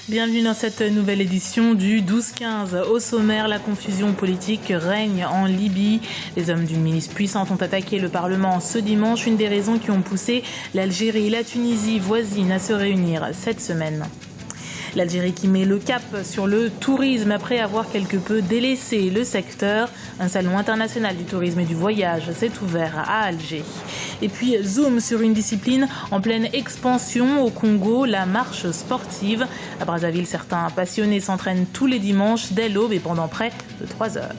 Bienvenue dans cette nouvelle édition du 12-15. Au sommaire, la confusion politique règne en Libye. Les hommes d'une milice puissante ont attaqué le Parlement ce dimanche, une des raisons qui ont poussé l'Algérie et la Tunisie voisines à se réunir cette semaine. L'Algérie qui met le cap sur le tourisme après avoir quelque peu délaissé le secteur. Un salon international du tourisme et du voyage s'est ouvert à Alger. Et puis zoom sur une discipline en pleine expansion au Congo, la marche sportive. À Brazzaville, certains passionnés s'entraînent tous les dimanches dès l'aube et pendant près de 3 heures.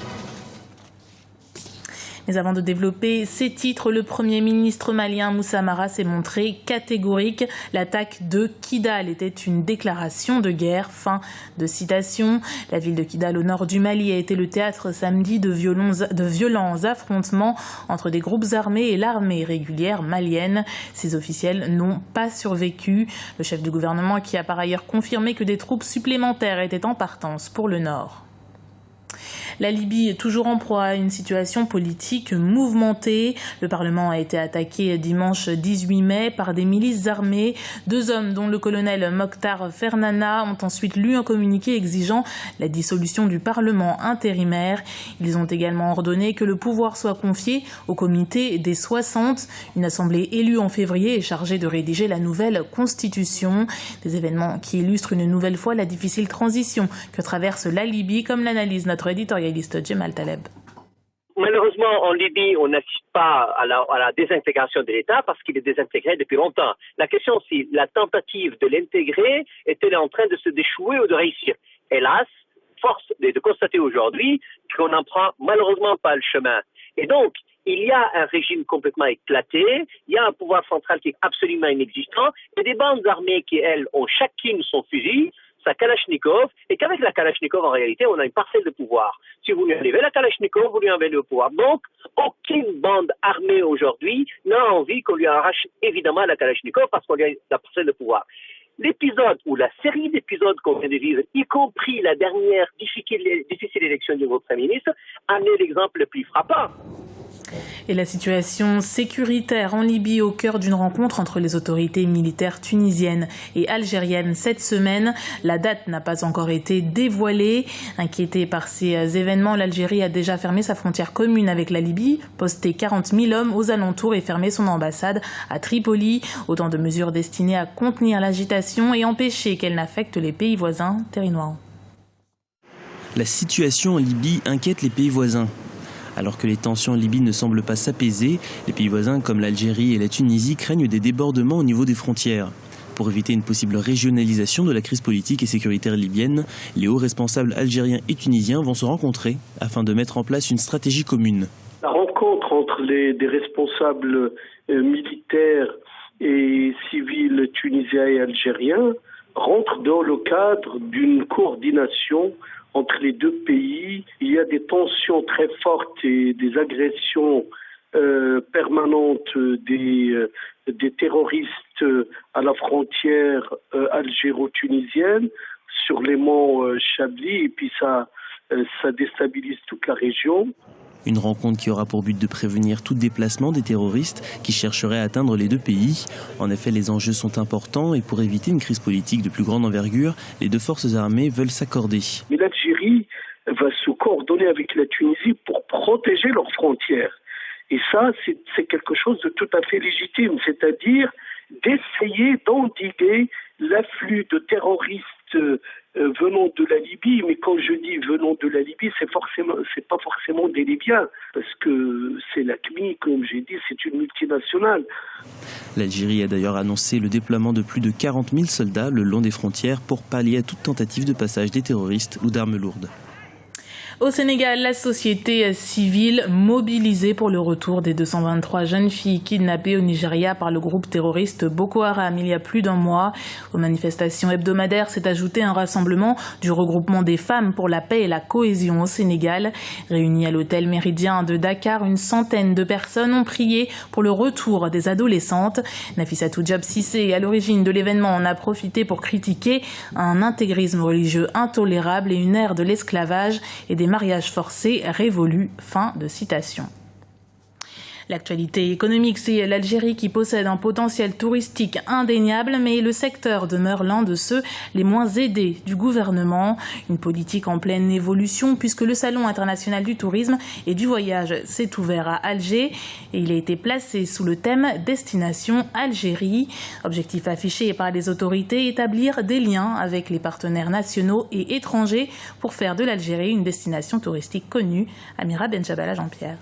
Mais avant de développer ces titres, le Premier ministre malien Moussa Mara s'est montré catégorique. L'attaque de Kidal était une déclaration de guerre. Fin de citation. La ville de Kidal au nord du Mali a été le théâtre samedi de violents affrontements entre des groupes armés et l'armée régulière malienne. Ces officiels n'ont pas survécu. Le chef du gouvernement qui a par ailleurs confirmé que des troupes supplémentaires étaient en partance pour le nord. La Libye est toujours en proie à une situation politique mouvementée. Le Parlement a été attaqué dimanche 18 mai par des milices armées. 2 hommes, dont le colonel Mokhtar Fernana, ont ensuite lu un communiqué exigeant la dissolution du Parlement intérimaire. Ils ont également ordonné que le pouvoir soit confié au comité des 60, une assemblée élue en février et chargée de rédiger la nouvelle constitution. Des événements qui illustrent une nouvelle fois la difficile transition que traverse la Libye, comme l'analyse notre éditorialiste Jemal Taleb. Malheureusement, en Libye, on n'assiste pas à la désintégration de l'État parce qu'il est désintégré depuis longtemps. La question, c'est la tentative de l'intégrer est-elle en train de se déchouer ou de réussir? Hélas, force est de constater aujourd'hui qu'on n'en prend malheureusement pas le chemin. Et donc, il y a un régime complètement éclaté, il y a un pouvoir central qui est absolument inexistant, et des bandes armées qui, elles, ont chacune son fusil, sa Kalachnikov, et qu'avec la Kalachnikov, en réalité, on a une parcelle de pouvoir. Si vous lui enlevez la Kalachnikov, vous lui enlevez le pouvoir. Donc, aucune bande armée aujourd'hui n'a envie qu'on lui arrache évidemment la Kalachnikov parce qu'on lui a la parcelle de pouvoir. L'épisode ou la série d'épisodes qu'on vient de vivre, y compris la dernière difficile élection du nouveau Premier ministre, en est l'exemple le plus frappant. Et la situation sécuritaire en Libye au cœur d'une rencontre entre les autorités militaires tunisiennes et algériennes cette semaine. La date n'a pas encore été dévoilée. Inquiétée par ces événements, l'Algérie a déjà fermé sa frontière commune avec la Libye, posté 40 000 hommes aux alentours et fermé son ambassade à Tripoli. Autant de mesures destinées à contenir l'agitation et empêcher qu'elle n'affecte les pays voisins. Terry Noir. La situation en Libye inquiète les pays voisins. Alors que les tensions en Libye ne semblent pas s'apaiser, les pays voisins comme l'Algérie et la Tunisie craignent des débordements au niveau des frontières. Pour éviter une possible régionalisation de la crise politique et sécuritaire libyenne, les hauts responsables algériens et tunisiens vont se rencontrer afin de mettre en place une stratégie commune. La rencontre entre des responsables militaires et civils tunisiens et algériens rentre dans le cadre d'une coordination entre les deux pays. Il y a des tensions très fortes et des agressions permanentes des terroristes à la frontière algéro-tunisienne sur les monts Chablis, et puis ça déstabilise toute la région. Une rencontre qui aura pour but de prévenir tout déplacement des terroristes qui chercheraient à atteindre les deux pays. En effet, les enjeux sont importants et pour éviter une crise politique de plus grande envergure, les deux forces armées veulent s'accorder. Mais l'Algérie va se coordonner avec la Tunisie pour protéger leurs frontières. Et ça, c'est quelque chose de tout à fait légitime, c'est-à-dire d'essayer d'endiguer l'afflux de terroristes venant de la Libye, mais quand je dis venant de la Libye, c'est pas forcément des Libyens, parce que c'est l'AQMI, comme j'ai dit, c'est une multinationale. L'Algérie a d'ailleurs annoncé le déploiement de plus de 40 000 soldats le long des frontières pour pallier à toute tentative de passage des terroristes ou d'armes lourdes. Au Sénégal, la société civile mobilisée pour le retour des 223 jeunes filles kidnappées au Nigeria par le groupe terroriste Boko Haram il y a plus d'1 mois. Aux manifestations hebdomadaires s'est ajouté un rassemblement du regroupement des femmes pour la paix et la cohésion au Sénégal. Réunis à l'hôtel Méridien de Dakar, une centaine de personnes ont prié pour le retour des adolescentes. Nafissatou Diop Cissé, à l'origine de l'événement, en a profité pour critiquer un intégrisme religieux intolérable et une ère de l'esclavage et des mariages forcés révolus. Fin de citation. L'actualité économique, c'est l'Algérie qui possède un potentiel touristique indéniable, mais le secteur demeure l'un de ceux les moins aidés du gouvernement. Une politique en pleine évolution puisque le Salon international du tourisme et du voyage s'est ouvert à Alger et il a été placé sous le thème Destination Algérie. Objectif affiché par les autorités, établir des liens avec les partenaires nationaux et étrangers pour faire de l'Algérie une destination touristique connue. Amira Benjabala Jean-Pierre.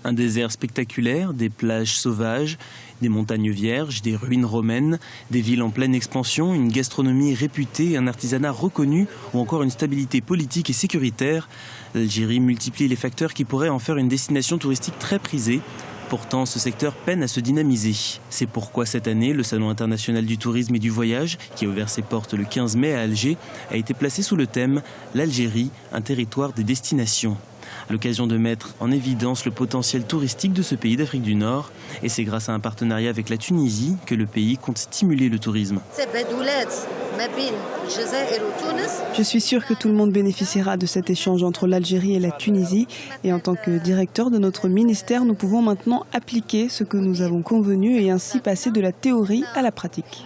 Un désert spectaculaire, des plages sauvages, des montagnes vierges, des ruines romaines, des villes en pleine expansion, une gastronomie réputée, un artisanat reconnu ou encore une stabilité politique et sécuritaire. L'Algérie multiplie les facteurs qui pourraient en faire une destination touristique très prisée. Pourtant, ce secteur peine à se dynamiser. C'est pourquoi cette année, le Salon international du tourisme et du voyage, qui a ouvert ses portes le 15 mai à Alger, a été placé sous le thème « L'Algérie, un territoire des destinations ». À l'occasion de mettre en évidence le potentiel touristique de ce pays d'Afrique du Nord. Et c'est grâce à un partenariat avec la Tunisie que le pays compte stimuler le tourisme. Je suis sûre que tout le monde bénéficiera de cet échange entre l'Algérie et la Tunisie. Et en tant que directeur de notre ministère, nous pouvons maintenant appliquer ce que nous avons convenu et ainsi passer de la théorie à la pratique.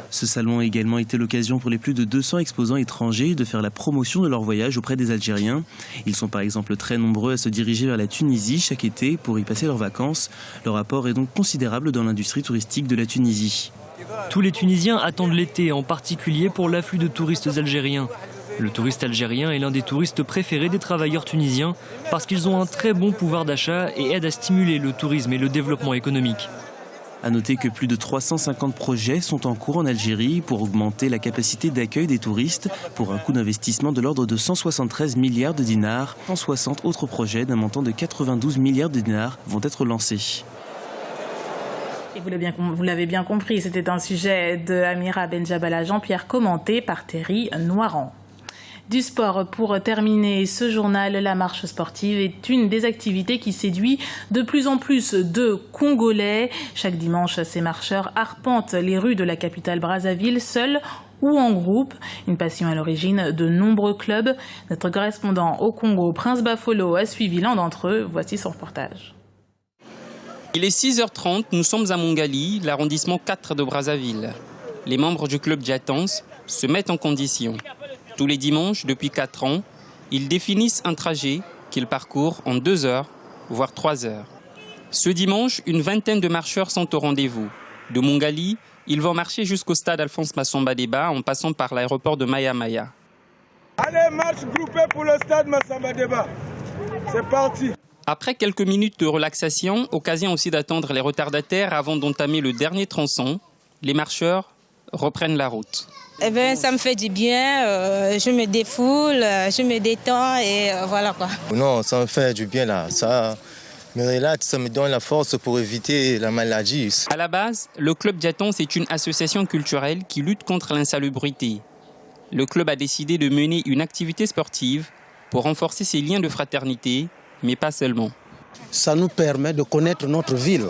Ce salon a également été l'occasion pour les plus de 200 exposants étrangers de faire la promotion de leur voyage auprès des Algériens. Ils sont par exemple très nombreux à se diriger vers la Tunisie chaque été pour y passer leurs vacances. Leur apport est donc considérable dans l'industrie touristique de la Tunisie. Tous les Tunisiens attendent l'été, en particulier pour l'afflux de touristes algériens. Le touriste algérien est l'un des touristes préférés des travailleurs tunisiens parce qu'ils ont un très bon pouvoir d'achat et aident à stimuler le tourisme et le développement économique. À noter que plus de 350 projets sont en cours en Algérie pour augmenter la capacité d'accueil des touristes pour un coût d'investissement de l'ordre de 173 milliards de dinars. 160 autres projets d'un montant de 92 milliards de dinars vont être lancés. Et vous l'avez bien compris, c'était un sujet de Amira Benjabala Jean-Pierre commenté par Thierry Noiran. Du sport pour terminer ce journal, la marche sportive est une des activités qui séduit de plus en plus de Congolais. Chaque dimanche, ces marcheurs arpentent les rues de la capitale Brazzaville, seuls ou en groupe. Une passion à l'origine de nombreux clubs. Notre correspondant au Congo, Prince Bafolo, a suivi l'un d'entre eux. Voici son reportage. Il est 6h30, nous sommes à Mongali, l'arrondissement 4 de Brazzaville. Les membres du club Djatans se mettent en condition. Tous les dimanches, depuis 4 ans, ils définissent un trajet qu'ils parcourent en 2 heures, voire 3 heures. Ce dimanche, une vingtaine de marcheurs sont au rendez-vous. De Mongali, ils vont marcher jusqu'au stade Alphonse Massamba Déba en passant par l'aéroport de Maya Maya. Allez, marche groupée pour le stade Massamba Déba. C'est parti. Après quelques minutes de relaxation, occasion aussi d'attendre les retardataires avant d'entamer le dernier tronçon, les marcheurs reprennent la route. Eh bien, ça me fait du bien, je me défoule, je me détends et voilà quoi. Non, ça me fait du bien là, ça me relaxe, ça me donne la force pour éviter la maladie. À la base, le club Djatans est une association culturelle qui lutte contre l'insalubrité. Le club a décidé de mener une activité sportive pour renforcer ses liens de fraternité, mais pas seulement. Ça nous permet de connaître notre ville.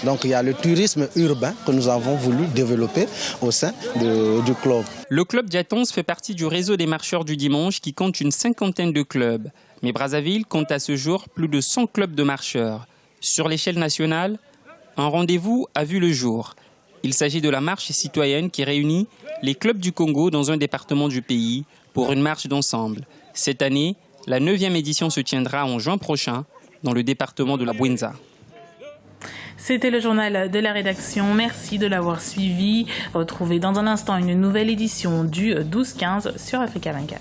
Donc il y a le tourisme urbain que nous avons voulu développer au sein du club. Le club Djatans fait partie du réseau des marcheurs du dimanche qui compte une 50aine de clubs. Mais Brazzaville compte à ce jour plus de 100 clubs de marcheurs. Sur l'échelle nationale, un rendez-vous a vu le jour. Il s'agit de la marche citoyenne qui réunit les clubs du Congo dans un département du pays pour une marche d'ensemble. Cette année, la 9e édition se tiendra en juin prochain dans le département de la Bouenza. C'était le journal de la rédaction. Merci de l'avoir suivi. Retrouvez dans un instant une nouvelle édition du 12-15 sur Africa 24.